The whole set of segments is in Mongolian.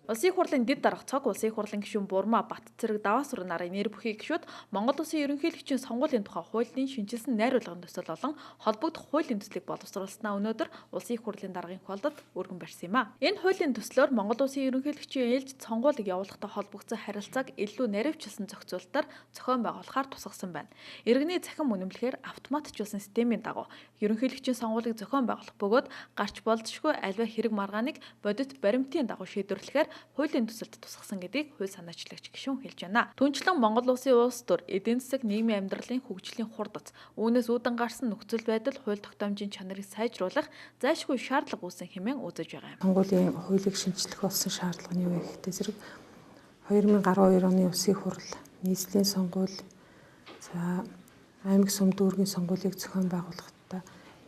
Улсын хурлын дэд дарга цог улсын хурлын гишүүн Бурмаа Бат цэрэг Даваасвар нарын нэр бүхий гишүүд Монгол Улсын ерөнхийлөгчийн сонгуулийн тухай хуулийн шинжилсэн найруулгын төсөл болон холбогдох хуулийн төслийг боловсруулснаа өнөөдөр улсын хурлын даргын холдод өргөн барьсан юм а. Энэ хуулийн төслөөр Монгол Улсын ерөнхийлөгчийн ээлж сонгуулийг явуулахдаа холбогдсон харилцааг илүү наривчлсан зохицуулалтаар зохион байгуулахаар тусгасан байна. Иргэний цахим үнэмлэхээр автоматжуулсан системийн дагуу ерөнхийлөгчийн сонгуулийг зохион байгуулах бөгөөд гарч болзошгүй альва хэрэг маргааныг бодит баримтын дагуу шийдвэрлэхээр хуулийн төсөлд тусгасан гэдгийг хууль санаачлагч гишүүн хэлж байна. Түүнчлэн Монгол Улсын улс төр эдийн засаг нийгмийн амьдралын хөгжлийн хурдац, үүнээс үүдэн гарсан нөхцөл байдал хууль тогтоомжийн чанарыг сайжруулах зайлшгүй шаардлага үүсэн хэмээн үзэж байгаа юм. Сонгуулийн хуулийг шинжлэх болсон шаардлага нь юу вэ гэхдээ зэрэг 2012 оны улсын хурал, нийслэлийн сонгуул, за аймаг сум дүүргийн сонгуулийг зохион байгуулахдаа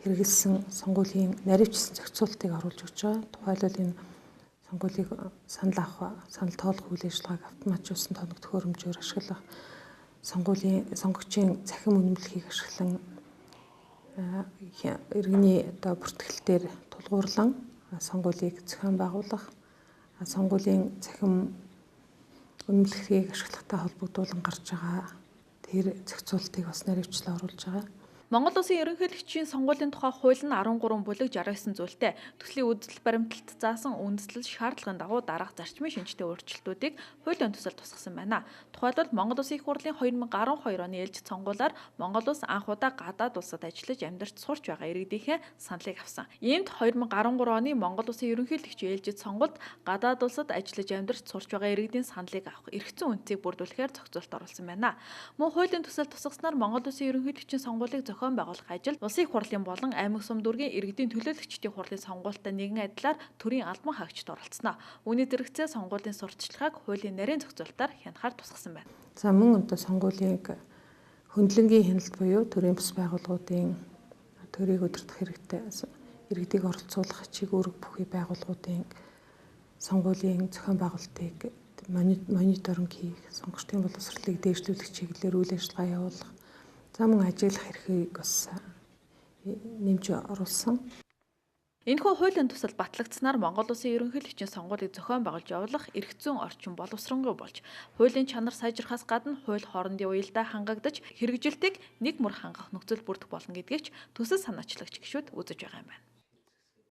хэрэгэлсэн сонгуулийн наривчлсан зохицуултыг оруулж өгч байгаа. Тухайлбал энэ сонгуулийг санал авах, санал тоолох үйл ажиллагааг автоматжуулсан тоног төхөөрөмжөөр ашиглах, сонгогчийн цахим үнэмлэхийг ашиглан иргэний бүртгэлтээр тулгуурлан сонгуулийг зохион байгуулах, сонгуулийн цахим үнэмлэхийг ашиглахтай холбогдуулан гарч байгаа тэр зохицуултыг бас наривчлан оруулж байгаа. Монгол Улсын ерөнхийлөгчийн сонгуулийн тухай хууль нь 13 бүлэг 69 зүйлтэй төслийн үздэл баримталд заасан үндэслэл шаардлагын дагуу дараах зарчмын шинжтэй өөрчлөлтүүдийг хуулийн төсөлд тусгасан байна. Тухайлбал Монгол Улсын их хурлын 2012 оны ээлжид сонгуулиар Монгол улс анх удаа гадаад улсад ажиллаж амьдарч сурч байгаа иргэдийнхээ саналыг авсан. Иймд 2013 оны Монгол Улсын ерөнхийлөгчийн ээлжид сонгуульд гадаад улсад ажиллаж амьдарч сурч байгаа иргэдийн саналыг авах эрх зүйн үнцийг бүрдүүлэхээр зохицуулт оруулсан байна. Мөн хуулийн төсөлд тусгаснаар Монгол Улсын ерөнхийлөгчийн сонгуулийг зохион байгуулах ажил улсын хурлын болон аймаг сум дүүргийн иргэдийн төлөөлөгчдийн хурлын сонгуультай нэгэн адилаар төрийн албан хаагчид оролцсноо. Үүний зэрэгцээ сонгуулийн сурталчилгааг хуулийн нарийн зохицуулалтаар хянахаар тусгасан байна. За мөн одоо сонгуулийг хөндлөнгийн хяналт буюу төрийн бас байгууллагуудын төрийг удирдах хэрэгтэй иргэдийг оролцуулах чиг үүрэг бүхий байгууллагуудын сонгуулийн зохион байгуулалтыг мониторинг хийх, сонгогчдын боловсролыг дээшлүүлэх чиглэлээр үйл ажиллагаа явуулах, за мөн ажиглах эрхийг бас нэмж оруулсан. Энэхүү хуулийн төсөл батлагдсанаар Монгол Улсын ерөнхийлөгчийн сонгуулийг зохион байгуулж явуулах эрх зүйн орчин боловсронгүй болж, хуулийн чанар сайжрахаас гадна хууль хоорондын уялдаа хангагдаж, хэрэгжилтийг нэг мөр хангах нөхцөл бүрдэх болно гэдгийг ч төсөл санаачлагч гишүүд үзэж байгаа юм байна.